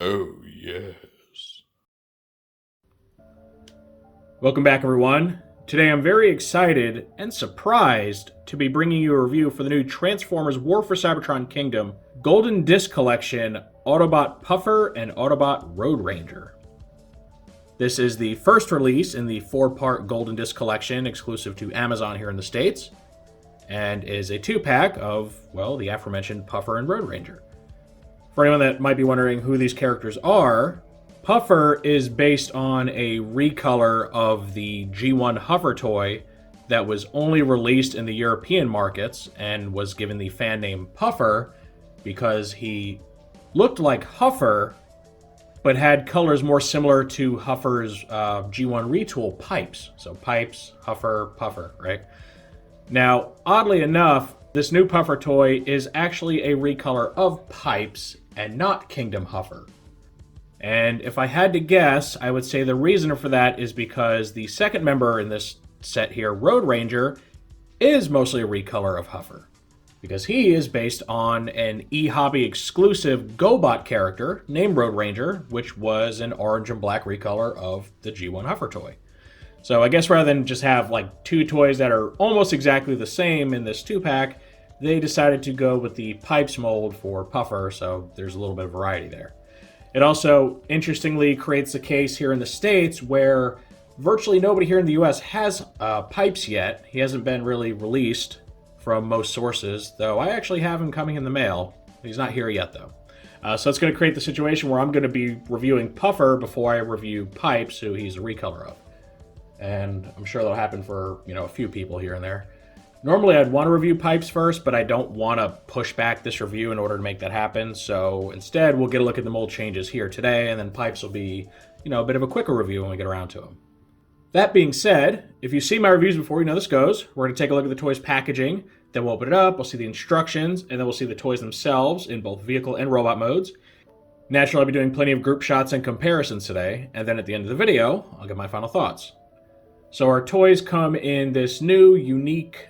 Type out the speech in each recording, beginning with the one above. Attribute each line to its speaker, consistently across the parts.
Speaker 1: Oh, yes.
Speaker 2: Welcome back, everyone. Today I'm very excited and surprised to be bringing you a review for the new Transformers War for Seibertron Kingdom Golden Disc Collection Autobot Puffer and Autobot Road Ranger. This is the first release in the 4-part Golden Disc Collection exclusive to Amazon here in the States, and is a 2-pack of, well, the aforementioned Puffer and Road Ranger. For anyone that might be wondering who these characters are, Puffer is based on a recolor of the G1 Huffer toy that was only released in the European markets and was given the fan name Puffer because he looked like Huffer but had colors more similar to Huffer's G1 retool pipes. So pipes, Huffer, Puffer, right? Now, oddly enough, this new Puffer toy is actually a recolor of pipes and not Kingdom Huffer. And if I had to guess, I would say the reason for that is because the second member in this set here, Road Ranger, is mostly a recolor of Huffer. Because he is based on an eHobby exclusive GoBot character named Road Ranger, which was an orange and black recolor of the G1 Huffer toy. So I guess rather than just have like two toys that are almost exactly the same in this 2-pack, they decided to go with the pipes mold for Puffer, so there's a little bit of variety there. It also, interestingly, creates a case here in the States where virtually nobody here in the US has pipes yet. He hasn't been really released from most sources, though I actually have him coming in the mail. He's not here yet, though. So it's going to create the situation where I'm going to be reviewing Puffer before I review Pipes, who he's a recolor of. And I'm sure that'll happen for, a few people here and there. Normally I'd want to review Pipes first, but I don't want to push back this review in order to make that happen. So instead, we'll get a look at the mold changes here today, and then Pipes will be, a bit of a quicker review when we get around to them. That being said, if you've seen my reviews before, you know this goes. We're going to take a look at the toy's packaging, then we'll open it up, we'll see the instructions, and then we'll see the toys themselves in both vehicle and robot modes. Naturally, I'll be doing plenty of group shots and comparisons today, and then at the end of the video, I'll give my final thoughts. So our toys come in this new, unique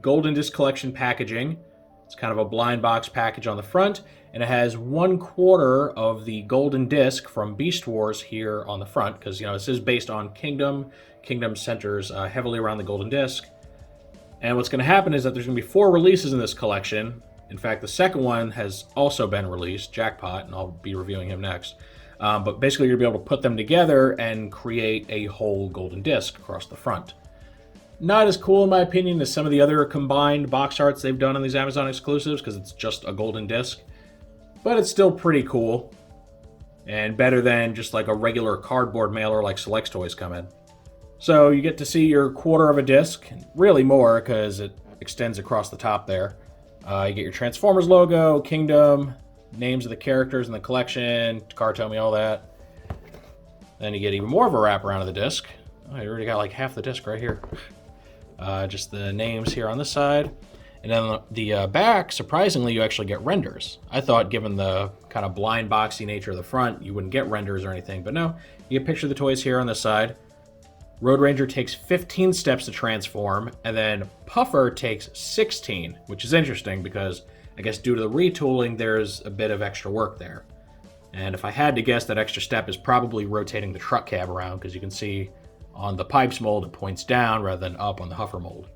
Speaker 2: Golden Disc Collection packaging. It's kind of a blind box package on the front, and it has 1/4 of the Golden Disc from Beast Wars here on the front, because this is based on Kingdom. Kingdom centers heavily around the Golden Disc. And what's going to happen is that there's going to be 4 releases in this collection. In fact, the second one has also been released, Jackpot, and I'll be reviewing him next. But basically, you'll be able to put them together and create a whole Golden Disc across the front. Not as cool, in my opinion, as some of the other combined box arts they've done on these Amazon exclusives, because it's just a Golden Disc. But it's still pretty cool, and better than just like a regular cardboard mailer like Selects toys come in. So you get to see your 1/4 of a disc, really more, because it extends across the top there. You get your Transformers logo, Kingdom, names of the characters in the collection, Cartomy, all that. Then you get even more of a wraparound of the disc. Oh, you already got like half the disc right here. Just the names here on this side. And then the back, surprisingly, you actually get renders. I thought, given the kind of blind boxy nature of the front, you wouldn't get renders or anything. But no, you get a picture of the toys here on this side. Road Ranger takes 15 steps to transform, and then Puffer takes 16, which is interesting because I guess due to the retooling, there's a bit of extra work there. And if I had to guess, that extra step is probably rotating the truck cab around, because you can see on the Pipes mold, it points down rather than up on the Huffer mold.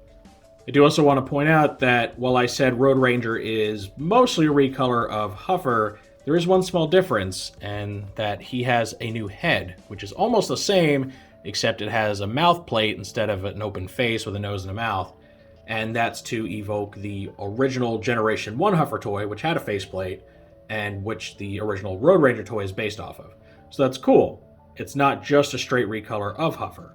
Speaker 2: I do also want to point out that while I said Road Ranger is mostly a recolor of Huffer, there is one small difference, and that he has a new head, which is almost the same, except it has a mouth plate instead of an open face with a nose and a mouth. And that's to evoke the original Generation 1 Huffer toy, which had a faceplate, and which the original Road Ranger toy is based off of. So that's cool. It's not just a straight recolor of Huffer.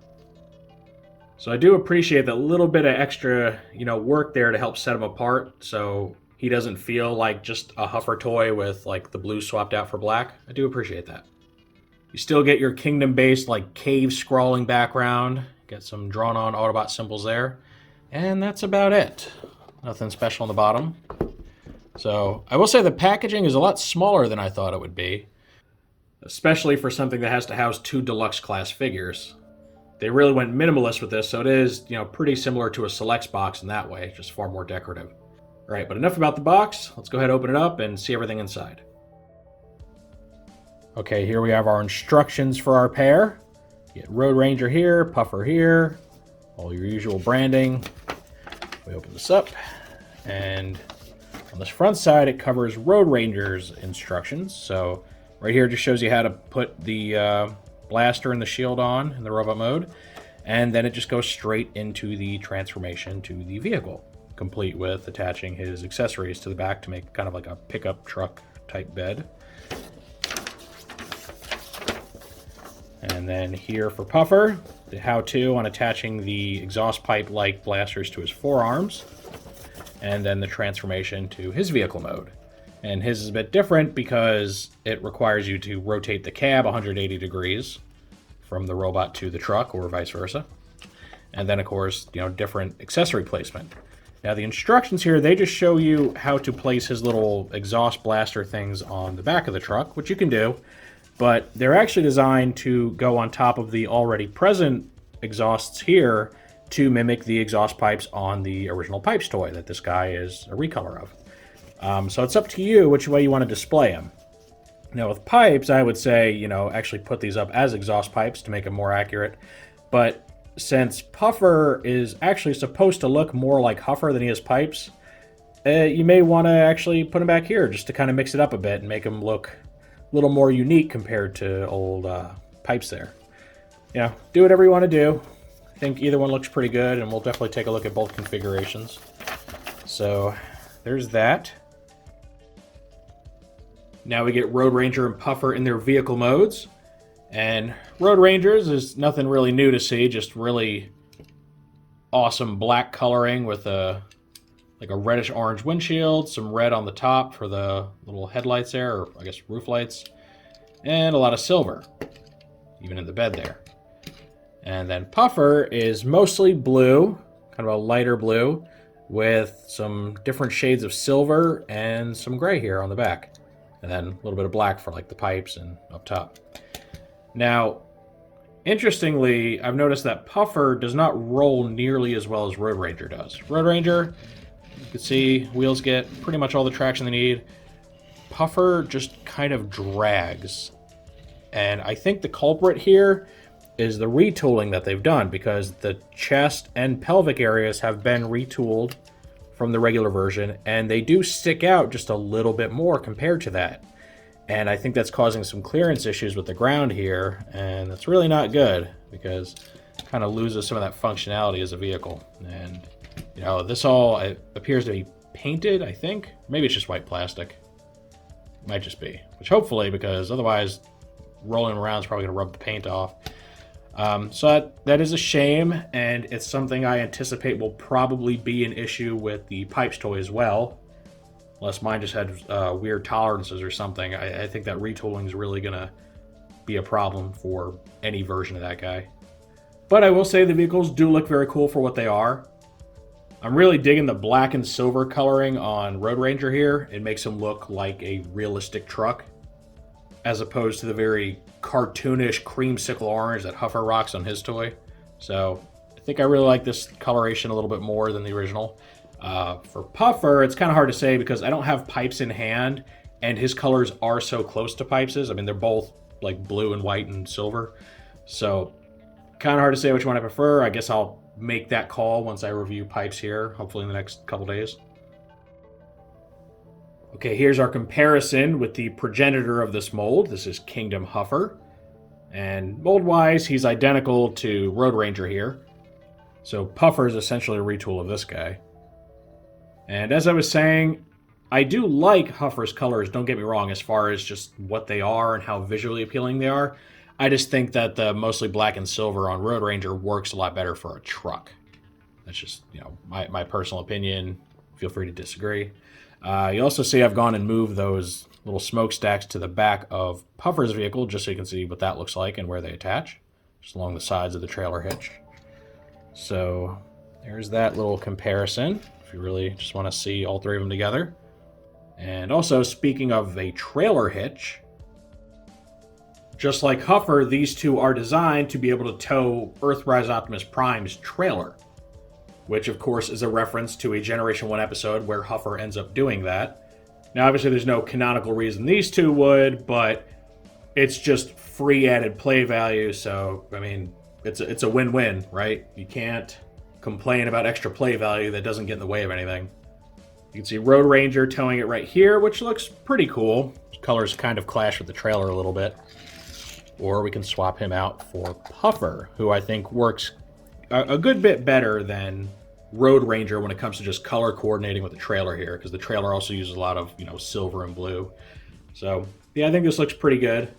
Speaker 2: So I do appreciate that little bit of extra, work there to help set him apart, so he doesn't feel like just a Huffer toy with like the blue swapped out for black. I do appreciate that. You still get your Kingdom-based like cave scrawling background. Get some drawn-on Autobot symbols there. And that's about it. Nothing special on the bottom. So I will say the packaging is a lot smaller than I thought it would be, especially for something that has to house 2 deluxe class figures. They really went minimalist with this, so it is, pretty similar to a Selects box in that way, just far more decorative. All right, but enough about the box. Let's go ahead and open it up and see everything inside. Okay, here we have our instructions for our pair. Get Road Ranger here, Puffer here, all your usual branding. We open this up, and on this front side, it covers Road Ranger's instructions. So right here just shows you how to put the blaster and the shield on in the robot mode, and then it just goes straight into the transformation to the vehicle, complete with attaching his accessories to the back to make kind of like a pickup truck type bed. And then here for Puffer, the how-to on attaching the exhaust pipe-like blasters to his forearms, and then the transformation to his vehicle mode. And his is a bit different because it requires you to rotate the cab 180 degrees from the robot to the truck, or vice versa. And then, of course, different accessory placement. Now, the instructions here, they just show you how to place his little exhaust blaster things on the back of the truck, which you can do, but they're actually designed to go on top of the already present exhausts here to mimic the exhaust pipes on the original Pipes toy that this guy is a recolor of. So it's up to you which way you want to display them. Now with Pipes, I would say, actually put these up as exhaust pipes to make them more accurate. But since Puffer is actually supposed to look more like Huffer than he is Pipes, you may want to actually put him back here just to kind of mix it up a bit and make him look a little more unique compared to old Pipes there. Do whatever you want to do. I think either one looks pretty good, and we'll definitely take a look at both configurations. So there's that. Now we get Road Ranger and Puffer in their vehicle modes. And Road Rangers is nothing really new to see, just really awesome black coloring with a reddish-orange windshield, some red on the top for the little headlights there, or I guess roof lights, and a lot of silver, even in the bed there. And then Puffer is mostly blue, kind of a lighter blue, with some different shades of silver and some gray here on the back. And then a little bit of black for like the pipes and up top. Now, interestingly, I've noticed that Puffer does not roll nearly as well as Road Ranger does. Road Ranger, you can see wheels get pretty much all the traction they need. Puffer just kind of drags. And I think the culprit here is the retooling that they've done, because the chest and pelvic areas have been retooled from the regular version, and they do stick out just a little bit more compared to that. And I think that's causing some clearance issues with the ground here, and that's really not good, because it kind of loses some of that functionality as a vehicle. And, this all appears to be painted, I think. Maybe it's just white plastic. Might just be. Which hopefully, because otherwise rolling around is probably going to rub the paint off. So that is a shame, and it's something I anticipate will probably be an issue with the Pipes toy as well. Unless mine just had weird tolerances or something. I think that retooling is really going to be a problem for any version of that guy. But I will say the vehicles do look very cool for what they are. I'm really digging the black and silver coloring on Road Ranger here. It makes him look like a realistic truck, as opposed to the very cartoonish creamsicle orange that Huffer rocks on his toy. So I think I really like this coloration a little bit more than the original. For Puffer, it's kind of hard to say because I don't have Pipes in hand, and his colors are so close to Pipes'. I mean, they're both like blue and white and silver. So kind of hard to say which one I prefer. I guess I'll make that call once I review Pipes here, hopefully in the next couple days. Okay, here's our comparison with the progenitor of this mold. This is Kingdom Huffer. And mold-wise, he's identical to Road Ranger here. So Puffer is essentially a retool of this guy. And as I was saying, I do like Huffer's colors, don't get me wrong, as far as just what they are and how visually appealing they are. I just think that the mostly black and silver on Road Ranger works a lot better for a truck. That's just, my personal opinion. Feel free to disagree. You also see I've gone and moved those little smokestacks to the back of Puffer's vehicle, just so you can see what that looks like and where they attach, just along the sides of the trailer hitch. So there's that little comparison, if you really just want to see all three of them together. And also, speaking of a trailer hitch, just like Huffer, these two are designed to be able to tow Earthrise Optimus Prime's trailer, which of course is a reference to a Generation 1 episode where Huffer ends up doing that. Now obviously there's no canonical reason these two would, but it's just free added play value. So, I mean, it's a win-win, right? You can't complain about extra play value that doesn't get in the way of anything. You can see Road Ranger towing it right here, which looks pretty cool. Colors kind of clash with the trailer a little bit. Or we can swap him out for Puffer, who I think works a good bit better than Road Ranger when it comes to just color coordinating with the trailer here, because the trailer also uses a lot of, silver and blue. So, yeah, I think this looks pretty good.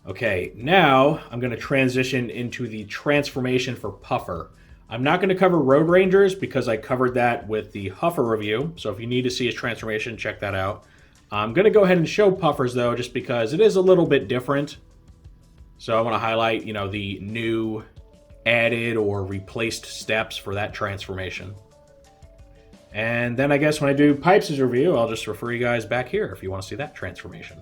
Speaker 2: Okay, now I'm going to transition into the transformation for Puffer. I'm not going to cover Road Rangers because I covered that with the Huffer review, so if you need to see his transformation, check that out. I'm going to go ahead and show Puffers, though, just because it is a little bit different. So I want to highlight, the new added or replaced steps for that transformation. And then I guess when I do Pipes' review, I'll just refer you guys back here if you want to see that transformation.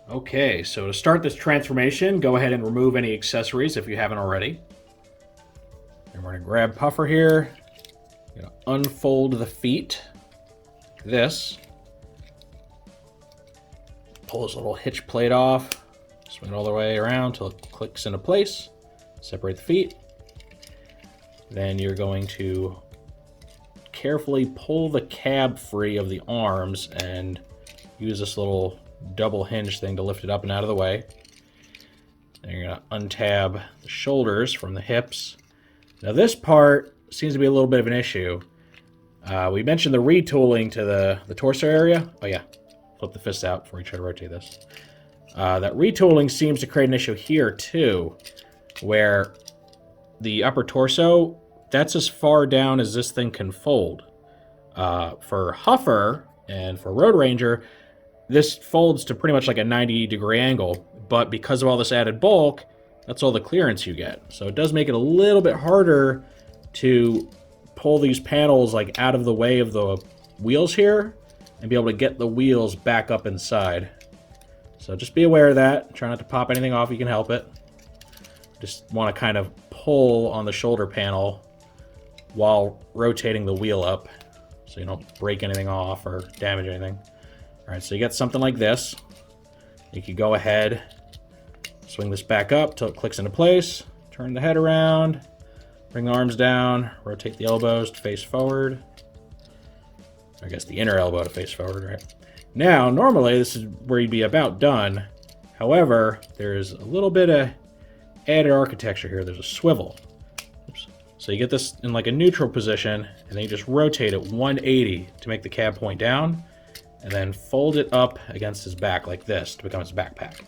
Speaker 2: Okay, so to start this transformation, go ahead and remove any accessories if you haven't already. And we're going to grab Puffer here. Going to unfold the feet. Like this. Pull his little hitch plate off. Swing it all the way around until it clicks into place. Separate the feet. Then you're going to carefully pull the cab free of the arms and use this little double hinge thing to lift it up and out of the way. Then you're going to untab the shoulders from the hips. Now this part seems to be a little bit of an issue. We mentioned the retooling to the torso area. Oh yeah, flip the fist out before you try to rotate this. That retooling seems to create an issue here too, where the upper torso, that's as far down as this thing can fold. For Huffer and for Road Ranger, this folds to pretty much like a 90-degree angle, but because of all this added bulk, that's all the clearance you get. So it does make it a little bit harder to pull these panels like out of the way of the wheels here and be able to get the wheels back up inside. So just be aware of that. Try not to pop anything off if you can help it. Just want to kind of pull on the shoulder panel while rotating the wheel up so you don't break anything off or damage anything. All right, so you get something like this. You can go ahead, swing this back up till it clicks into place, turn the head around, bring the arms down, rotate the elbows to face forward. I guess the inner elbow to face forward, right? Now, normally this is where you'd be about done. However, there's a little bit of added architecture here. There's a swivel. Oops. So you get this in like a neutral position, and then you just rotate it 180 to make the cab point down, and then fold it up against his back like this to become his backpack.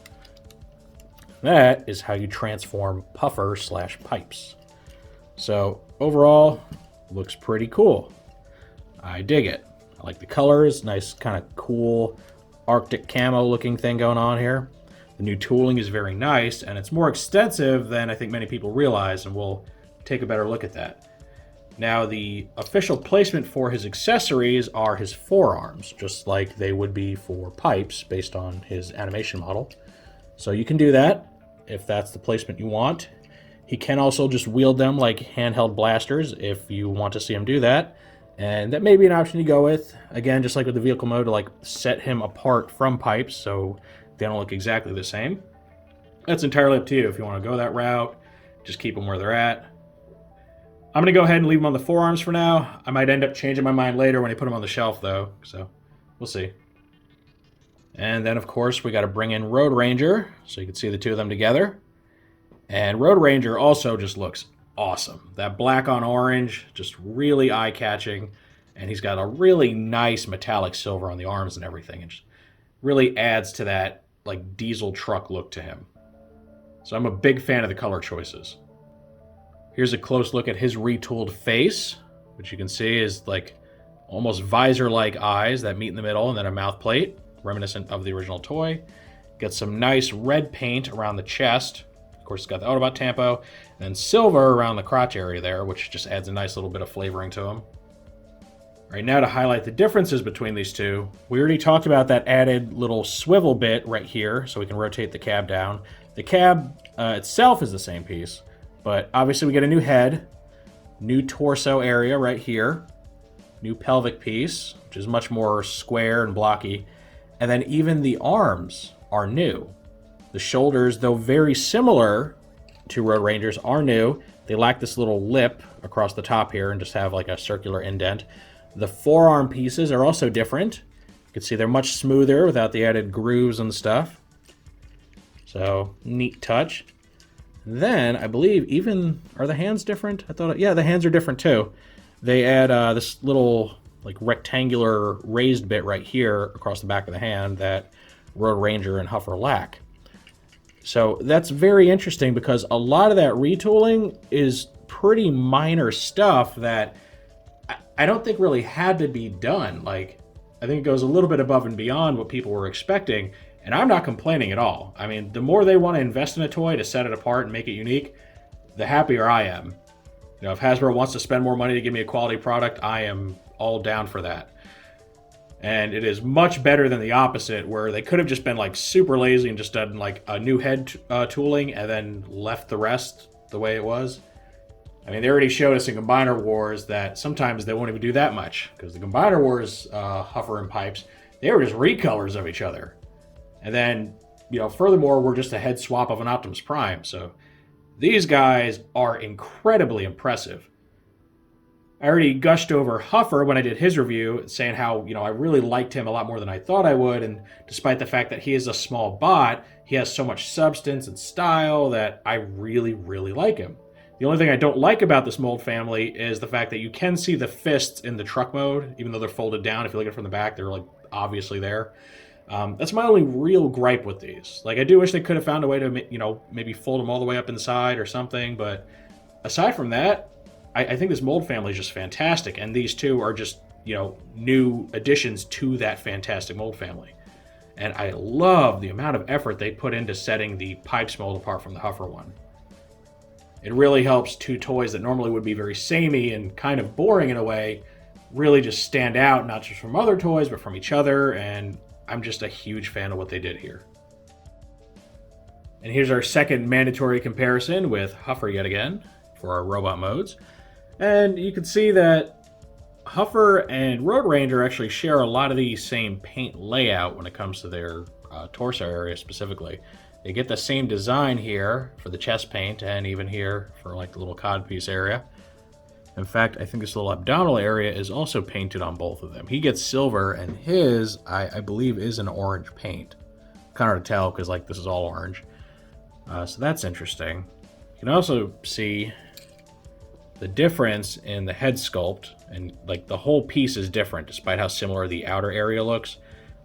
Speaker 2: That is how you transform Puffer/Pipes. So overall, looks pretty cool. I dig it. I like the colors, nice kind of cool Arctic camo looking thing going on here. The new tooling is very nice, and it's more extensive than I think many people realize, and we'll take a better look at that. Now, the official placement for his accessories are his forearms, just like they would be for Pipes based on his animation model. So you can do that if that's the placement you want. He can also just wield them like handheld blasters if you want to see him do that. And that may be an option to go with. Again, just like with the vehicle mode, to like set him apart from Pipes so they don't look exactly the same. That's entirely up to you. If you want to go that route, just keep them where they're at. I'm going to go ahead and leave them on the forearms for now. I might end up changing my mind later when I put them on the shelf, though. So, we'll see. And then, of course, we got to bring in Road Ranger so you can see the two of them together. And Road Ranger also just looks awesome. That black on orange, just really eye-catching. And he's got a really nice metallic silver on the arms and everything. It just really adds to that like diesel truck look to him. So I'm a big fan of the color choices. Here's a close look at his retooled face, which you can see is like almost visor-like eyes that meet in the middle, and then a mouth plate, reminiscent of the original toy. Got some nice red paint around the chest. Of course, it's got the Autobot Tampo, and then silver around the crotch area there, which just adds a nice little bit of flavoring to him. Right now, to highlight the differences between these two, we already talked about that added little swivel bit right here, so we can rotate the cab down. The cab itself is the same piece, but obviously we get a new head, new torso area right here, new pelvic piece, which is much more square and blocky, And then even the arms are new. The shoulders, though very similar to Road Rangers, are new. They lack this little lip across the top here and just have like a circular indent. The forearm pieces are also different. You can see they're much smoother without the added grooves and stuff. So, neat touch. Then, I believe even... Are the hands different? Yeah, the hands are different too. They add this little like rectangular raised bit right here across the back of the hand that Road Ranger and Huffer lack. So that's very interesting because a lot of that retooling is pretty minor stuff that I don't think really had to be done. Like, I think it goes a little bit above and beyond what people were expecting, and I'm not complaining at all. I mean, the more they want to invest in a toy to set it apart and make it unique, the happier I am. You know, if Hasbro wants to spend more money to give me a quality product, I am all down for that. And it is much better than the opposite, where they could have just been like super lazy and just done like a new head tooling and then left the rest the way it was. I mean, they already showed us in Combiner Wars that sometimes they won't even do that much, because the Combiner Wars Huffer and Pipes, they were just recolors of each other. And then, you know, furthermore, we're just a head swap of an Optimus Prime. So these guys are incredibly impressive. I already gushed over Huffer when I did his review, saying how, you know, I really liked him a lot more than I thought I would, and despite the fact that he is a small bot, he has so much substance and style that I really, really like him. The only thing I don't like about this mold family is the fact that you can see the fists in the truck mode, even though they're folded down. If you look at it from the back, they're like obviously there. That's my only real gripe with these. Like, I do wish they could have found a way to, you know, maybe fold them all the way up inside or something, but aside from that, I think this mold family is just fantastic, and these two are just, you know, new additions to that fantastic mold family. And I love the amount of effort they put into setting the Pipes mold apart from the Huffer one. It really helps two toys that normally would be very samey and kind of boring in a way really just stand out, not just from other toys, but from each other, and I'm just a huge fan of what they did here. And here's our second mandatory comparison with Huffer yet again for our robot modes. And you can see that Huffer and Road Ranger actually share a lot of the same paint layout when it comes to their torso area specifically. They get the same design here for the chest paint, and even here for like the little codpiece area. In fact, I think this little abdominal area is also painted on both of them. He gets silver, and his, I believe, is an orange paint. Kind of hard to tell because like this is all orange. So that's interesting. You can also see the difference in the head sculpt, and like the whole piece is different despite how similar the outer area looks.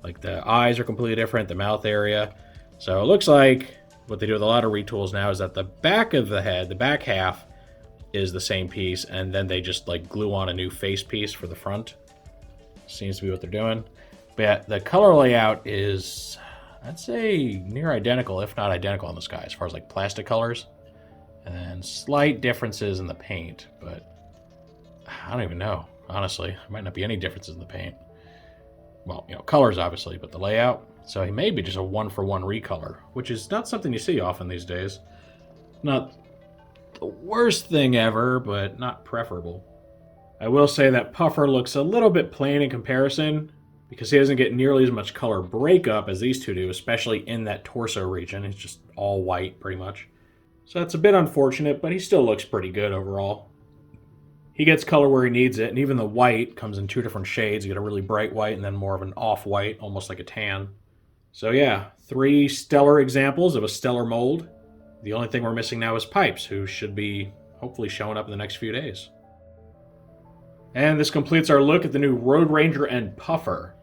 Speaker 2: Like the eyes are completely different, the mouth area. So it looks like what they do with a lot of retools now is that the back of the head, the back half, is the same piece, and then they just like glue on a new face piece for the front. Seems to be what they're doing. But yeah, the color layout is, I'd say, near identical, if not identical, on this guy as far as like plastic colors. And then slight differences in the paint, but I don't even know, honestly. There might not be any differences in the paint. Well, you know, colors obviously, but the layout. So he may be just a one-for-one recolor, which is not something you see often these days. Not the worst thing ever, but not preferable. I will say that Puffer looks a little bit plain in comparison, because he doesn't get nearly as much color breakup as these two do, especially in that torso region. It's just all white, pretty much. So that's a bit unfortunate, but he still looks pretty good overall. He gets color where he needs it, and even the white comes in two different shades. You get a really bright white and then more of an off-white, almost like a tan. So yeah, 3 stellar examples of a stellar mold. The only thing we're missing now is Pipes, who should be hopefully showing up in the next few days. And this completes our look at the new Road Ranger and Puffer.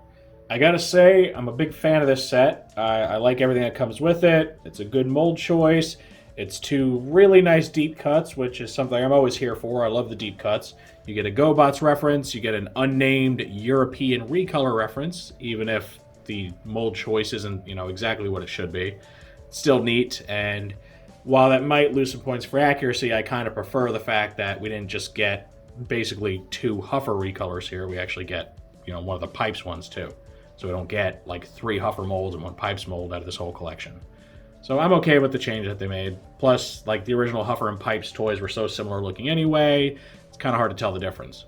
Speaker 2: I gotta say, I'm a big fan of this set. I like everything that comes with it. It's a good mold choice. It's 2 really nice deep cuts, which is something I'm always here for. I love the deep cuts. You get a GoBots reference, you get an unnamed European recolor reference, even if the mold choice isn't, you know, exactly what it should be. It's still neat, and while that might lose some points for accuracy, I kind of prefer the fact that we didn't just get basically 2 Huffer recolors here. We actually get, you know, one of the Pipes ones too. So we don't get like 3 Huffer molds and 1 Pipes mold out of this whole collection. So I'm okay with the change that they made. Plus, like, the original Huffer and Pipes toys were so similar looking anyway, it's kind of hard to tell the difference.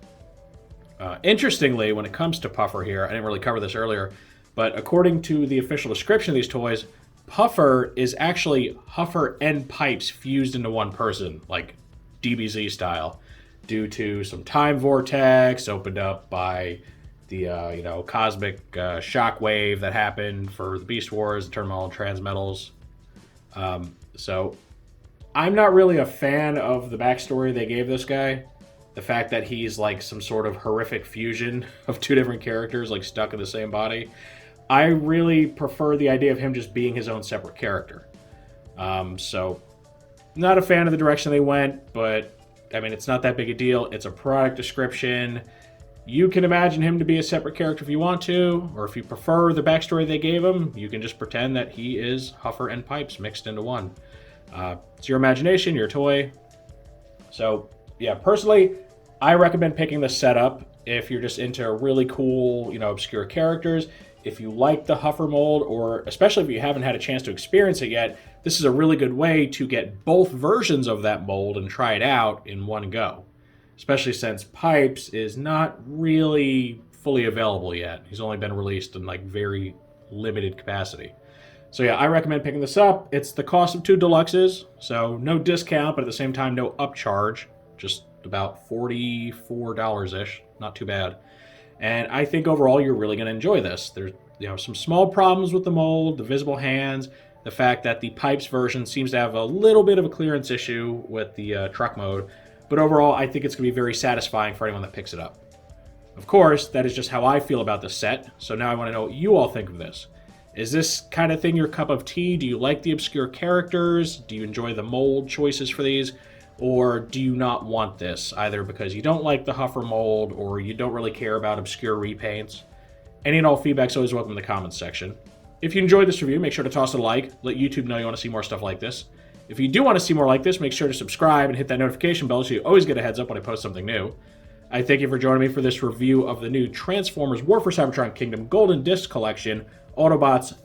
Speaker 2: Interestingly, when it comes to Puffer here, I didn't really cover this earlier, But according to the official description of these toys, Puffer is actually Huffer and Pipes fused into one person, like DBZ style, due to some time vortex opened up by the cosmic shockwave that happened for the Beast Wars, the Terminal Transmetals. So I'm not really a fan of the backstory they gave this guy. The fact that he's like some sort of horrific fusion of two different characters, like stuck in the same body. I really prefer the idea of him just being his own separate character. So, not a fan of the direction they went, but I mean, it's not that big a deal. It's a product description. You can imagine him to be a separate character if you want to, or if you prefer the backstory they gave him, you can just pretend that he is Huffer and Pipes mixed into one. It's your imagination, your toy. So, yeah, personally, I recommend picking this setup if you're just into really cool, obscure characters. If you like the Huffer mold, or especially if you haven't had a chance to experience it yet, this is a really good way to get both versions of that mold and try it out in one go. Especially since Pipes is not really fully available yet. He's only been released in like very limited capacity. So yeah, I recommend picking this up. It's the cost of 2 deluxes, so no discount, but at the same time, no upcharge. Just about $44-ish. Not too bad. And I think overall you're really going to enjoy this. There's some small problems with the mold, the visible hands, the fact that the Pipes version seems to have a little bit of a clearance issue with the truck mode. But overall, I think it's going to be very satisfying for anyone that picks it up. Of course, that is just how I feel about the set, so now I want to know what you all think of this. Is this kind of thing your cup of tea? Do you like the obscure characters? Do you enjoy the mold choices for these? Or do you not want this, either because you don't like the Huffer mold or you don't really care about obscure repaints? Any and all feedback is always welcome in the comments section. If you enjoyed this review, make sure to toss it a like. Let YouTube know you want to see more stuff like this. If you do want to see more like this, make sure to subscribe and hit that notification bell so you always get a heads up when I post something new. I thank you for joining me for this review of the new Transformers War for Seibertron Kingdom Golden Disc Collection, Autobots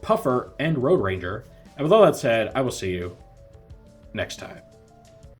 Speaker 2: Puffer and Road Ranger. And with all that said, I will see you next time.